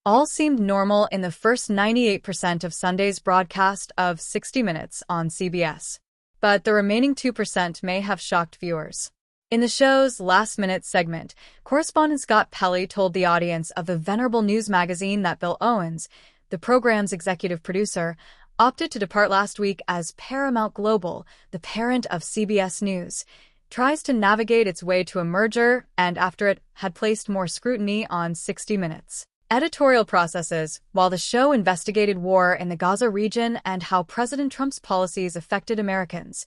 All seemed normal in the first 98% of Sunday's broadcast of 60 Minutes on CBS. But the remaining 2% may have shocked viewers. In the show's last-minute segment, correspondent Scott Pelley told the audience of the venerable news magazine that Bill Owens, the program's executive producer, opted to depart last week as Paramount Global, the parent of CBS News, tries to navigate its way to a merger and after it had placed more scrutiny on 60 Minutes. Editorial processes, while the show investigated war in the Gaza region and how President Trump's policies affected Americans,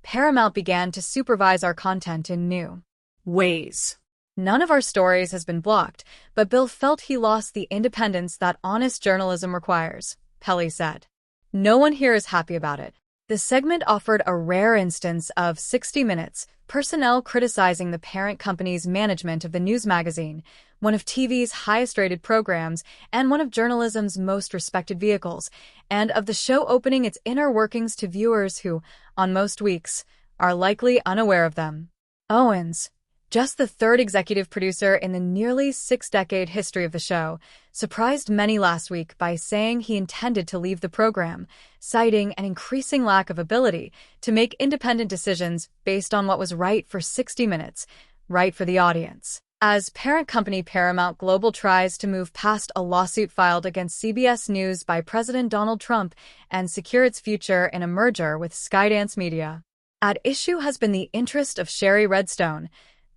Paramount began to supervise our content in new ways. None of our stories has been blocked, but Bill felt he lost the independence that honest journalism requires, Pelley said. No one here is happy about it. The segment offered a rare instance of 60 Minutes personnel criticizing the parent company's management of the news magazine, one of TV's highest-rated programs and one of journalism's most respected vehicles, and of the show opening its inner workings to viewers who, on most weeks, are likely unaware of them. Owens, just the third executive producer in the nearly six-decade history of the show, surprised many last week by saying he intended to leave the program, citing an increasing lack of ability to make independent decisions based on what was right for 60 Minutes, right for the audience. As parent company Paramount Global tries to move past a lawsuit filed against CBS News by President Donald Trump and secure its future in a merger with Skydance Media. At issue has been the interest of Shari Redstone,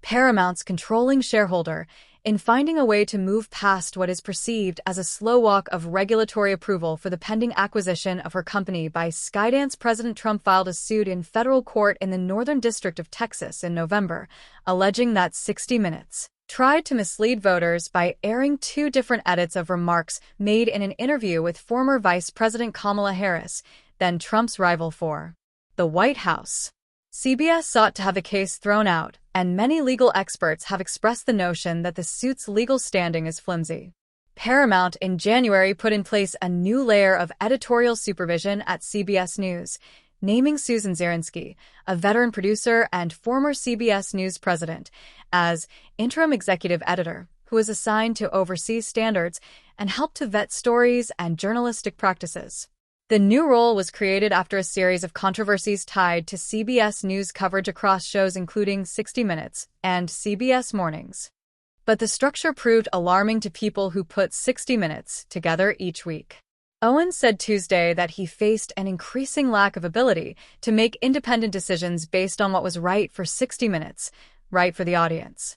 Paramount's controlling shareholder, in finding a way to move past what is perceived as a slow walk of regulatory approval for the pending acquisition of her company by Skydance. President Trump filed a suit in federal court in the Northern District of Texas in November, alleging that 60 Minutes tried to mislead voters by airing two different edits of remarks made in an interview with former Vice President Kamala Harris, then Trump's rival for the White House. CBS sought to have the case thrown out, and many legal experts have expressed the notion that the suit's legal standing is flimsy. Paramount in January put in place a new layer of editorial supervision at CBS News, naming Susan Zirinsky, a veteran producer and former CBS News president, as interim executive editor, who was assigned to oversee standards and help to vet stories and journalistic practices. The new role was created after a series of controversies tied to CBS News coverage across shows including 60 Minutes and CBS Mornings. But the structure proved alarming to people who put 60 Minutes together each week. Owens said Tuesday that he faced an increasing lack of ability to make independent decisions based on what was right for 60 Minutes, right for the audience.